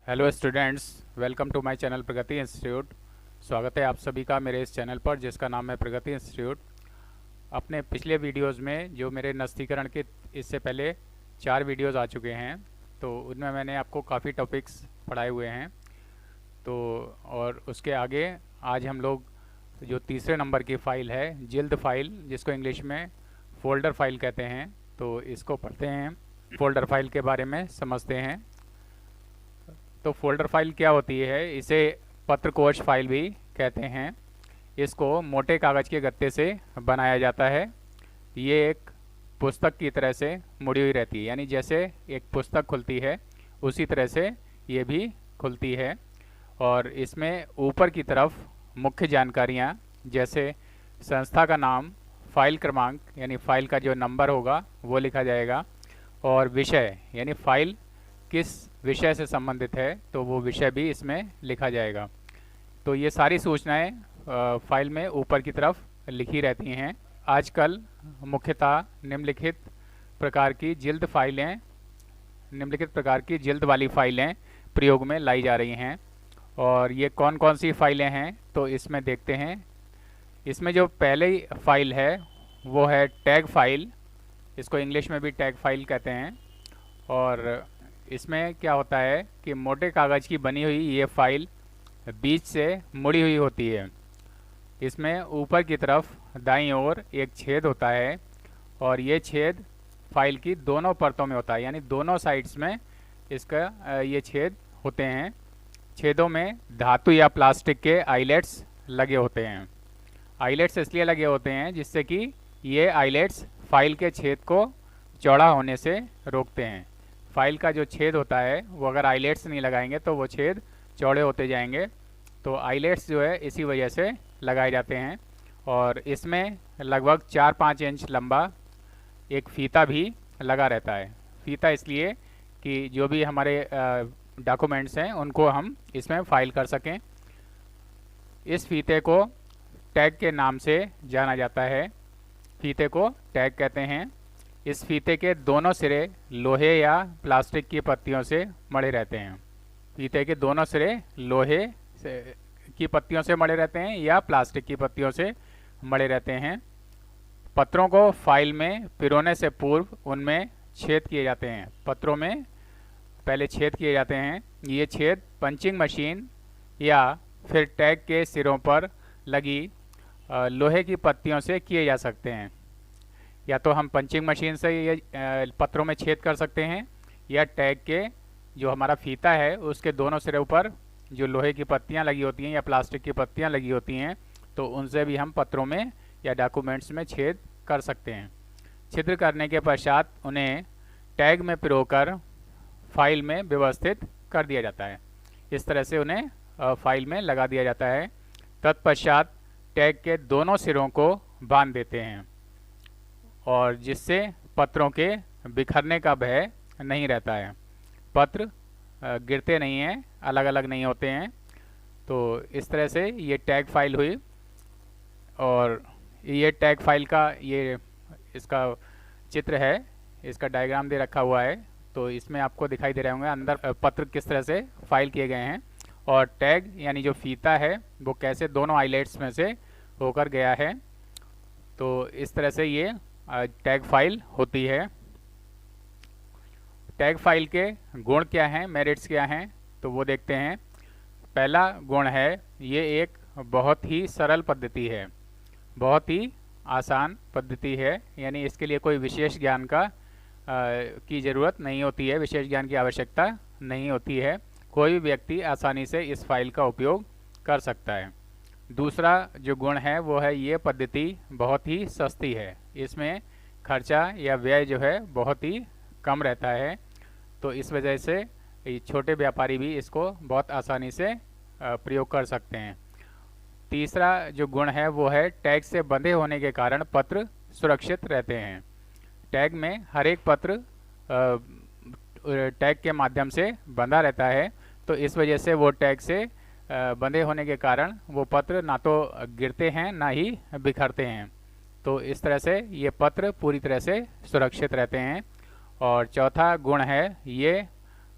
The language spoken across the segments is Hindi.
Hello students, welcome to my channel Pragati institute. स्वागत है आप सभी का मेरे इस चैनल पर जिसका नाम है प्रगति इंस्टीट्यूट। अपने पिछले वीडियोस में जो मेरे नस्तीकरण के इससे पहले 4 वीडियोस आ चुके हैं, तो उनमें मैंने आपको काफ़ी टॉपिक्स पढ़ाए हुए हैं। तो और उसके आगे आज हम लोग जो तीसरे नंबर की फ़ाइल है, जिल्द फाइल, जिसको इंग्लिश में फ़ोल्डर फाइल कहते हैं, तो इसको पढ़ते हैं। फ़ोल्डर फाइल के बारे में समझते हैं। तो फोल्डर फाइल क्या होती है? इसे पत्रकोश फाइल भी कहते हैं। इसको मोटे कागज़ के गत्ते से बनाया जाता है। ये एक पुस्तक की तरह से मुड़ी हुई रहती है, यानी जैसे एक पुस्तक खुलती है उसी तरह से ये भी खुलती है। और इसमें ऊपर की तरफ मुख्य जानकारियाँ जैसे संस्था का नाम, फाइल क्रमांक यानी फाइल का जो नंबर होगा वो लिखा जाएगा, और विषय यानी फाइल किस विषय से संबंधित है तो वो विषय भी इसमें लिखा जाएगा। तो ये सारी सूचनाएं फाइल में ऊपर की तरफ लिखी रहती हैं। आजकल मुख्यतः निम्नलिखित प्रकार की जिल्द वाली फाइलें प्रयोग में लाई जा रही हैं। और ये कौन कौन सी फाइलें हैं तो इसमें देखते हैं। इसमें जो पहले फाइल है वो है टैग फाइल, इसको इंग्लिश में भी टैग फाइल कहते हैं। और इसमें क्या होता है कि मोटे कागज़ की बनी हुई ये फाइल बीच से मुड़ी हुई होती है। इसमें ऊपर की तरफ दाईं ओर एक छेद होता है, और ये छेद फाइल की दोनों परतों में होता है, यानी दोनों साइड्स में इसका ये छेद होते हैं। छेदों में धातु या प्लास्टिक के आइलेट्स लगे होते हैं। आइलेट्स इसलिए लगे होते हैं जिससे कि ये आइलेट्स फाइल के छेद को चौड़ा होने से रोकते हैं। फाइल का जो छेद होता है वो अगर आइलेट्स नहीं लगाएंगे तो वो छेद चौड़े होते जाएंगे। तो आइलेट्स जो है इसी वजह से लगाए जाते हैं। और इसमें लगभग 4-5 इंच लंबा एक फीता भी लगा रहता है। फीता इसलिए कि जो भी हमारे डॉक्यूमेंट्स हैं उनको हम इसमें फाइल कर सकें। इस फीते को टैग के नाम से जाना जाता है। फीते को टैग कहते हैं। इस फीते के दोनों सिरे लोहे या प्लास्टिक की पत्तियों से मड़े रहते हैं। फीते के दोनों सिरे लोहे की पत्तियों से मड़े रहते हैं या प्लास्टिक की पत्तियों से मड़े रहते हैं। पत्रों को फाइल में पिरोने से पूर्व उनमें छेद किए जाते हैं। पत्रों में पहले छेद किए जाते हैं। ये छेद पंचिंग मशीन या फिर टैग के सिरों पर लगी लोहे की पत्तियों से किए जा सकते हैं। या तो हम पंचिंग मशीन से ये पत्रों में छेद कर सकते हैं, या टैग के जो हमारा फीता है उसके दोनों सिरों पर जो लोहे की पत्तियां लगी होती हैं या प्लास्टिक की पत्तियां लगी होती हैं, तो उनसे भी हम पत्रों में या डॉक्यूमेंट्स में छेद कर सकते हैं। छिद्र करने के पश्चात उन्हें टैग में पिरोकर फाइल में व्यवस्थित कर दिया जाता है। इस तरह से उन्हें फाइल में लगा दिया जाता है। तत्पश्चात टैग के दोनों सिरों को बांध देते हैं, और जिससे पत्रों के बिखरने का भय नहीं रहता है। पत्र गिरते नहीं हैं, अलग अलग नहीं होते हैं। तो इस तरह से ये टैग फाइल हुई। और ये टैग फाइल का ये इसका चित्र है, इसका डायग्राम दे रखा हुआ है। तो इसमें आपको दिखाई दे रहे होंगे अंदर पत्र किस तरह से फाइल किए गए हैं, और टैग यानी जो फीता है वो कैसे दोनों आइलेट्स में से होकर गया है। तो इस तरह से ये टैग फाइल होती है। टैग फाइल के गुण क्या हैं, मेरिट्स क्या हैं, तो वो देखते हैं। पहला गुण है ये एक बहुत ही सरल पद्धति है, बहुत ही आसान पद्धति है। यानी इसके लिए कोई विशेष ज्ञान की ज़रूरत नहीं होती है, विशेष ज्ञान की आवश्यकता नहीं होती है। कोई भी व्यक्ति आसानी से इस फाइल का उपयोग कर सकता है। दूसरा जो गुण है वो है ये पद्धति बहुत ही सस्ती है। इसमें खर्चा या व्यय जो है बहुत ही कम रहता है। तो इस वजह से छोटे व्यापारी भी इसको बहुत आसानी से प्रयोग कर सकते हैं। तीसरा जो गुण है वो है टैग से बंधे होने के कारण पत्र सुरक्षित रहते हैं। टैग में हर एक पत्र टैग के माध्यम से बंधा रहता है, तो इस वजह से वो टैग से बंधे होने के कारण वो पत्र ना तो गिरते हैं ना ही बिखरते हैं। तो इस तरह से ये पत्र पूरी तरह से सुरक्षित रहते हैं। और चौथा गुण है ये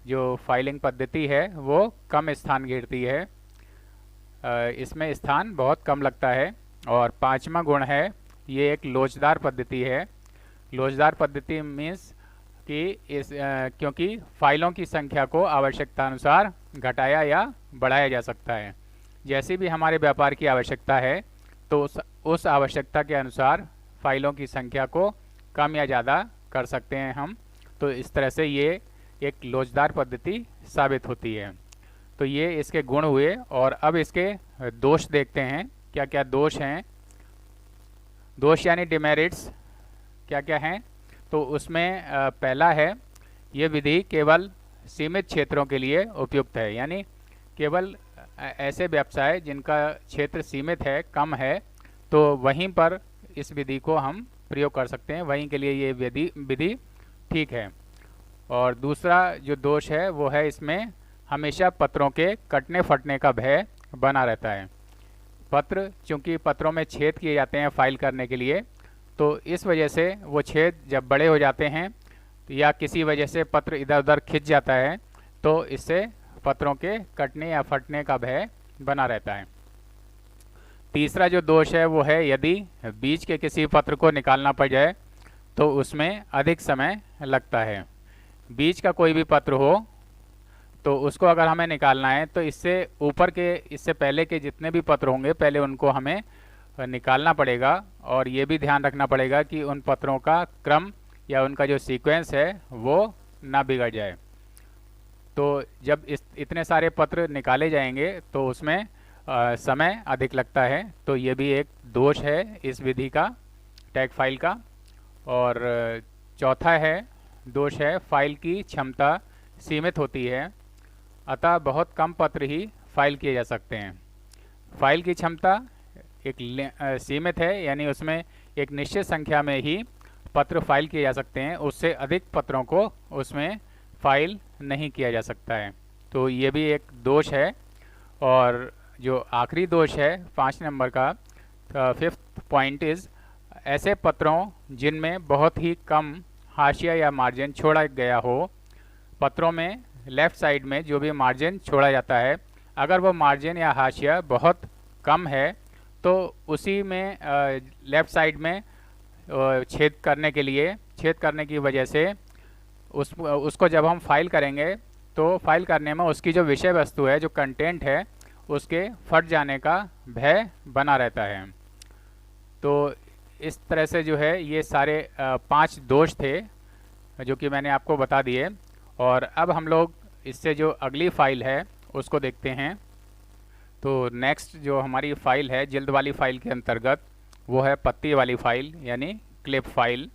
जो फाइलिंग पद्धति है वो कम स्थान घेरती है, इसमें स्थान बहुत कम लगता है। और पांचवा गुण है ये एक लोचदार पद्धति है। लोचदार पद्धति मीन्स कि क्योंकि फाइलों की संख्या को आवश्यकता अनुसार घटाया या बढ़ाया जा सकता है। जैसी भी हमारे व्यापार की आवश्यकता है तो उस आवश्यकता के अनुसार फाइलों की संख्या को कम या ज़्यादा कर सकते हैं हम। तो इस तरह से ये एक लोचदार पद्धति साबित होती है। तो ये इसके गुण हुए, और अब इसके दोष देखते हैं क्या क्या दोष हैं। दोष यानी डिमेरिट्स क्या क्या हैं। तो उसमें पहला है, ये विधि केवल सीमित क्षेत्रों के लिए उपयुक्त है, यानी केवल ऐसे व्यवसाय जिनका क्षेत्र सीमित है, कम है, तो वहीं पर इस विधि को हम प्रयोग कर सकते हैं, वहीं के लिए ये विधि ठीक है। और दूसरा जो दोष है वो है इसमें हमेशा पत्रों के कटने फटने का भय बना रहता है। पत्र, चूंकि पत्रों में छेद किए जाते हैं फाइल करने के लिए, तो इस वजह से वो छेद जब बड़े हो जाते हैं या किसी वजह से पत्र इधर उधर खिंच जाता है तो इससे पत्रों के कटने या फटने का भय बना रहता है। तीसरा जो दोष है वो है यदि बीच के किसी पत्र को निकालना पड़ जाए तो उसमें अधिक समय लगता है। बीच का कोई भी पत्र हो तो उसको अगर हमें निकालना है तो इससे पहले के जितने भी पत्र होंगे पहले उनको हमें निकालना पड़ेगा, और ये भी ध्यान रखना पड़ेगा कि उन पत्रों का क्रम या उनका जो सीक्वेंस है वो ना बिगड़ जाए। तो जब इतने सारे पत्र निकाले जाएंगे तो उसमें समय अधिक लगता है। तो ये भी एक दोष है इस विधि का, टैग फाइल का। और चौथा है दोष है फाइल की क्षमता सीमित होती है, अतः बहुत कम पत्र ही फाइल किए जा सकते हैं। फाइल की क्षमता एक सीमित है, यानी उसमें एक निश्चित संख्या में ही पत्र फाइल किए जा सकते हैं, उससे अधिक पत्रों को उसमें फाइल नहीं किया जा सकता है। तो ये भी एक दोष है। और जो आखिरी दोष है 5 नंबर का, फिफ्थ पॉइंट इज़, ऐसे पत्रों जिनमें बहुत ही कम हाशिया या मार्जिन छोड़ा गया हो। पत्रों में लेफ़्ट साइड में जो भी मार्जिन छोड़ा जाता है, अगर वो मार्जिन या हाशिया बहुत कम है तो उसी में लेफ़्ट साइड में छेद करने की वजह से उसको जब हम फाइल करेंगे तो फाइल करने में उसकी जो विषय वस्तु है, जो कंटेंट है, उसके फट जाने का भय बना रहता है। तो इस तरह से जो है ये सारे 5 दोष थे जो कि मैंने आपको बता दिए। और अब हम लोग इससे जो अगली फाइल है उसको देखते हैं। तो नेक्स्ट जो हमारी फ़ाइल है जिल्द वाली फ़ाइल के अंतर्गत, वो है पत्ती वाली फ़ाइल यानी क्लिप फाइल।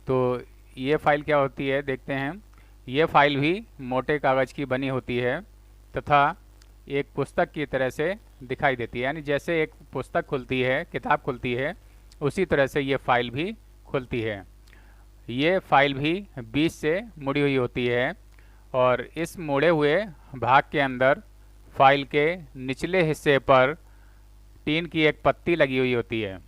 तो ये फ़ाइल क्या होती है देखते हैं। ये फ़ाइल भी मोटे कागज़ की बनी होती है तथा एक पुस्तक की तरह से दिखाई देती है, यानी जैसे एक पुस्तक खुलती है, किताब खुलती है, उसी तरह से ये फ़ाइल भी खुलती है। ये फ़ाइल भी बीच से मुड़ी हुई होती है, और इस मुड़े हुए भाग के अंदर फाइल के निचले हिस्से पर टीन की एक पत्ती लगी हुई होती है।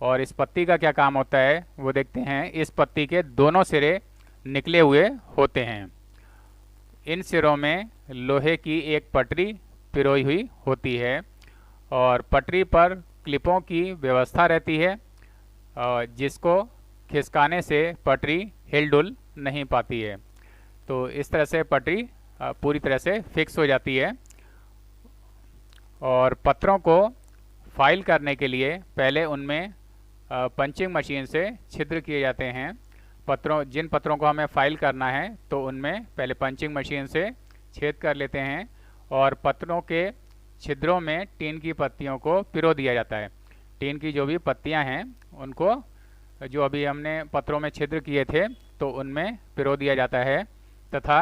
और इस पत्ती का क्या काम होता है वो देखते हैं। इस पत्ती के दोनों सिरे निकले हुए होते हैं। इन सिरों में लोहे की एक पटरी पिरोई हुई होती है, और पटरी पर क्लिपों की व्यवस्था रहती है, जिसको खिसकाने से पटरी हिलडुल नहीं पाती है। तो इस तरह से पटरी पूरी तरह से फिक्स हो जाती है। और पत्रों को फाइल करने के लिए पहले उनमें पंचिंग मशीन से छिद्र किए जाते हैं। जिन पत्रों को हमें फाइल करना है तो उनमें पहले पंचिंग मशीन से छेद कर लेते हैं, और पत्रों के छिद्रों में टीन की पत्तियों को पिरो दिया जाता है। टीन की जो भी पत्तियां हैं उनको, जो अभी हमने पत्रों में छिद्र किए थे, तो उनमें पिरो दिया जाता है, तथा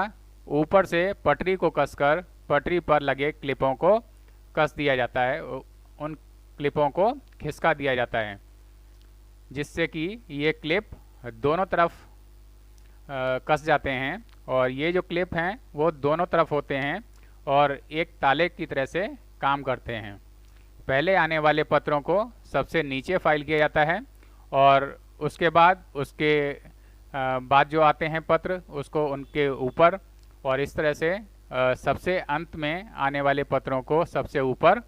ऊपर से पटरी को कसकर पटरी पर लगे क्लिपों को कस दिया जाता है। उन क्लिपों को खिसका दिया जाता है, जिससे कि ये क्लिप दोनों तरफ कस जाते हैं। और ये जो क्लिप हैं वो दोनों तरफ होते हैं और एक ताले की तरह से काम करते हैं। पहले आने वाले पत्रों को सबसे नीचे फाइल किया जाता है, और उसके बाद जो आते हैं पत्र उसको उनके ऊपर और इस तरह से सबसे अंत में आने वाले पत्रों को सबसे ऊपर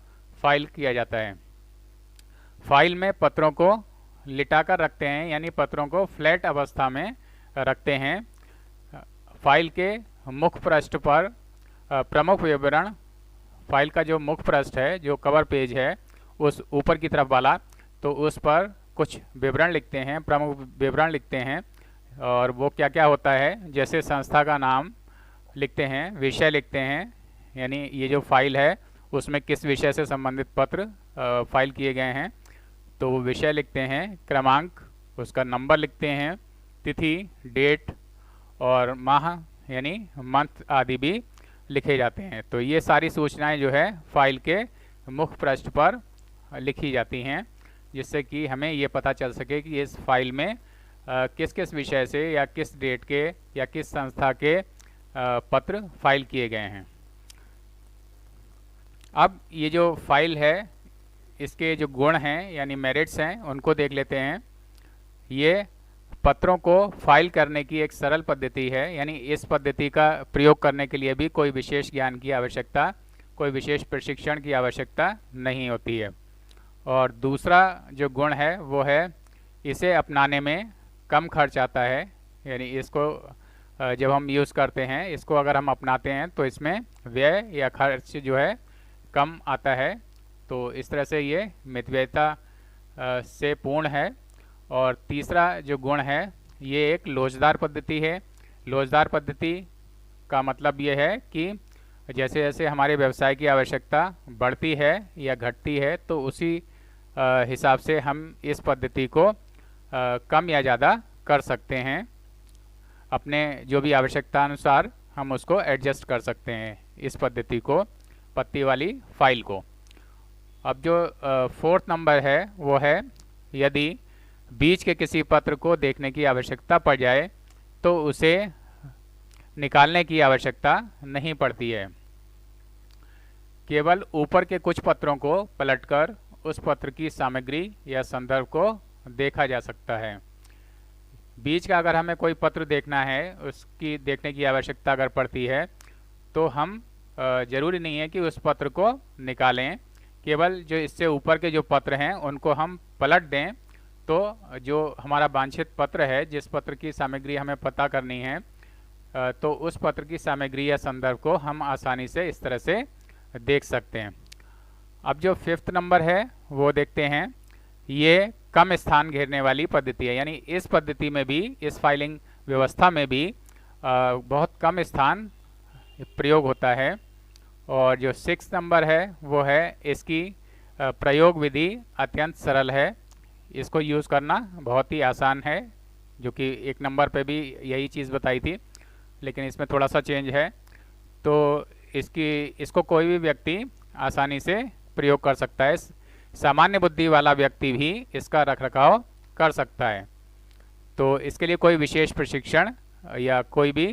फाइल किया जाता है। फाइल में पत्रों को लिटाकर रखते हैं, यानी पत्रों को फ्लैट अवस्था में रखते हैं। फाइल के मुख्य पृष्ठ पर प्रमुख विवरण, फाइल का जो मुख्य पृष्ठ है, जो कवर पेज है, उस ऊपर की तरफ वाला, तो उस पर कुछ विवरण लिखते हैं, प्रमुख विवरण लिखते हैं। और वो क्या क्या होता है, जैसे संस्था का नाम लिखते हैं, विषय लिखते हैं, यानी ये जो फाइल है उसमें किस विषय से संबंधित पत्र फाइल किए गए हैं, तो वो विषय लिखते हैं, क्रमांक, उसका नंबर लिखते हैं, तिथि, डेट और माह यानी मंथ आदि भी लिखे जाते हैं। तो ये सारी सूचनाएं जो है फाइल के मुख्य पृष्ठ पर लिखी जाती हैं, जिससे कि हमें ये पता चल सके कि इस फाइल में किस किस विषय से या किस डेट के या किस संस्था के पत्र फाइल किए गए हैं। अब ये जो फाइल है, इसके जो गुण हैं यानी मेरिट्स हैं, उनको देख लेते हैं। ये पत्रों को फाइल करने की एक सरल पद्धति है, यानी इस पद्धति का प्रयोग करने के लिए भी कोई विशेष ज्ञान की आवश्यकता, कोई विशेष प्रशिक्षण की आवश्यकता नहीं होती है। और दूसरा जो गुण है वो है इसे अपनाने में कम खर्च आता है, यानी इसको जब हम यूज़ करते हैं, इसको अगर हम अपनाते हैं तो इसमें व्यय या खर्च जो है कम आता है। तो इस तरह से ये मितव्ययिता से पूर्ण है। और तीसरा जो गुण है, ये एक लोचदार पद्धति है। लोचदार पद्धति का मतलब ये है कि जैसे जैसे हमारे व्यवसाय की आवश्यकता बढ़ती है या घटती है, तो उसी हिसाब से हम इस पद्धति को कम या ज़्यादा कर सकते हैं। अपने जो भी आवश्यकता अनुसार हम उसको एडजस्ट कर सकते हैं, इस पद्धति को, पत्ती वाली फाइल को। अब जो फोर्थ नंबर है वो है, यदि बीच के किसी पत्र को देखने की आवश्यकता पड़ जाए तो उसे निकालने की आवश्यकता नहीं पड़ती है। केवल ऊपर के कुछ पत्रों को पलटकर उस पत्र की सामग्री या संदर्भ को देखा जा सकता है। बीच का अगर हमें कोई पत्र देखना है, उसकी देखने की आवश्यकता अगर पड़ती है, तो हम जरूरी नहीं है कि उस पत्र को निकालें, केवल जो इससे ऊपर के जो पत्र हैं उनको हम पलट दें, तो जो हमारा वांछित पत्र है, जिस पत्र की सामग्री हमें पता करनी है, तो उस पत्र की सामग्री या संदर्भ को हम आसानी से इस तरह से देख सकते हैं। अब जो फिफ्थ नंबर है वो देखते हैं। ये कम स्थान घेरने वाली पद्धति है, यानी इस पद्धति में भी, इस फाइलिंग व्यवस्था में भी बहुत कम स्थान प्रयोग होता है। और जो सिक्स नंबर है वो है, इसकी प्रयोग विधि अत्यंत सरल है, इसको यूज़ करना बहुत ही आसान है, जो कि एक नंबर पे भी यही चीज़ बताई थी, लेकिन इसमें थोड़ा सा चेंज है। तो इसको कोई भी व्यक्ति आसानी से प्रयोग कर सकता है। सामान्य बुद्धि वाला व्यक्ति भी इसका रखरखाव कर सकता है। तो इसके लिए कोई विशेष प्रशिक्षण या कोई भी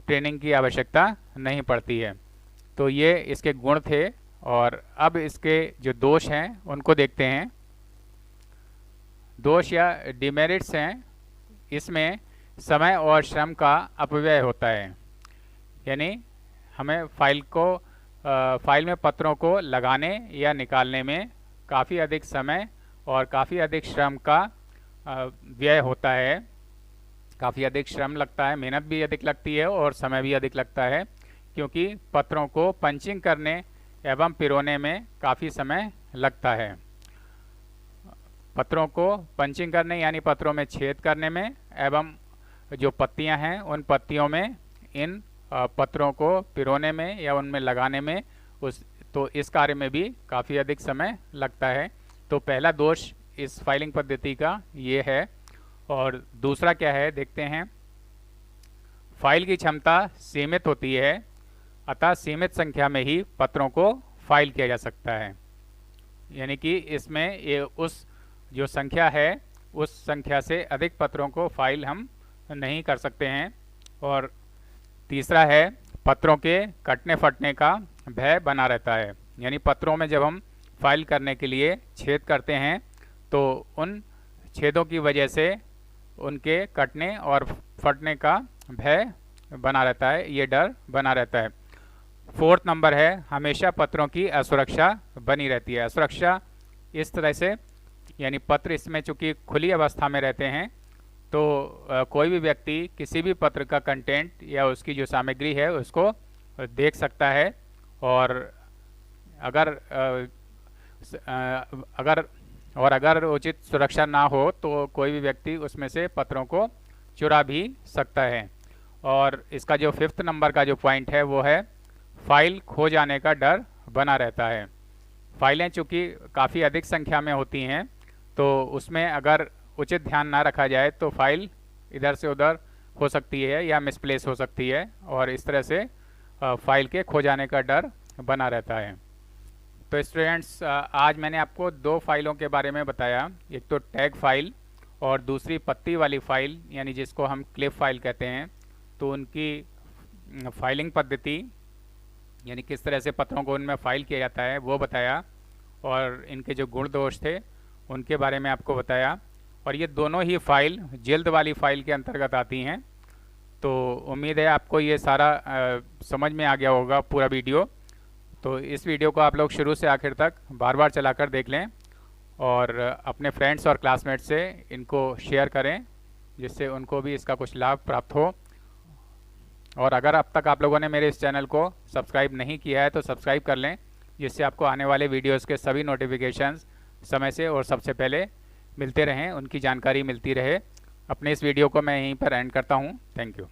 ट्रेनिंग की आवश्यकता नहीं पड़ती है। तो ये इसके गुण थे। और अब इसके जो दोष हैं उनको देखते हैं। दोष या डिमेरिट्स हैं, इसमें समय और श्रम का अपव्यय होता है, यानी हमें फाइल में पत्रों को लगाने या निकालने में काफ़ी अधिक समय और काफ़ी अधिक श्रम का व्यय होता है। काफ़ी अधिक श्रम लगता है, मेहनत भी अधिक लगती है और समय भी अधिक लगता है, क्योंकि पत्रों को पंचिंग करने एवं पिरोने में काफ़ी समय लगता है। पत्रों को पंचिंग करने यानी पत्रों में छेद करने में, एवं जो पत्तियां हैं उन पत्तियों में इन पत्रों को पिरोने में या उनमें लगाने में, तो इस कार्य में भी काफ़ी अधिक समय लगता है। तो पहला दोष इस फाइलिंग पद्धति का ये है। और दूसरा क्या है देखते हैं। फाइल की क्षमता सीमित होती है, अतः सीमित संख्या में ही पत्रों को फाइल किया जा सकता है, यानी कि इसमें ये उस जो संख्या है उस संख्या से अधिक पत्रों को फाइल हम नहीं कर सकते हैं। और तीसरा है, पत्रों के कटने फटने का भय बना रहता है, यानी पत्रों में जब हम फाइल करने के लिए छेद करते हैं तो उन छेदों की वजह से उनके कटने और फटने का भय बना रहता है, ये डर बना रहता है। फोर्थ नंबर है हमेशा पत्रों की असुरक्षा बनी रहती है। असुरक्षा इस तरह से, यानी पत्र इसमें चूंकि खुली अवस्था में रहते हैं तो कोई भी व्यक्ति किसी भी पत्र का कंटेंट या उसकी जो सामग्री है उसको देख सकता है, और अगर उचित सुरक्षा ना हो तो कोई भी व्यक्ति उसमें से पत्रों को चुरा भी सकता है। और इसका जो फिफ्थ नंबर का जो पॉइंट है वो है फाइल खो जाने का डर बना रहता है। फाइलें चूँकि काफ़ी अधिक संख्या में होती हैं तो उसमें अगर उचित ध्यान ना रखा जाए तो फाइल इधर से उधर हो सकती है या मिसप्लेस हो सकती है, और इस तरह से फाइल के खो जाने का डर बना रहता है। तो स्टूडेंट्स, आज मैंने आपको दो फाइलों के बारे में बताया, एक तो टैग फाइल और दूसरी पत्ती वाली फाइल यानी जिसको हम क्लिप फाइल कहते हैं। तो उनकी फाइलिंग पद्धति यानी किस तरह से पत्रों को उनमें फाइल किया जाता है वो बताया, और इनके जो गुण दोष थे उनके बारे में आपको बताया। और ये दोनों ही फाइल जल्द वाली फाइल के अंतर्गत आती हैं। तो उम्मीद है आपको ये सारा समझ में आ गया होगा पूरा वीडियो। तो इस वीडियो को आप लोग शुरू से आखिर तक बार बार चलाकर देख लें और अपने फ्रेंड्स और क्लासमेट से इनको शेयर करें जिससे उनको भी इसका कुछ लाभ प्राप्त हो। और अगर अब तक आप लोगों ने मेरे इस चैनल को सब्सक्राइब नहीं किया है तो सब्सक्राइब कर लें, जिससे आपको आने वाले वीडियोस के सभी नोटिफिकेशंस समय से और सबसे पहले मिलते रहें, उनकी जानकारी मिलती रहे। अपने इस वीडियो को मैं यहीं पर एंड करता हूँ। Thank you.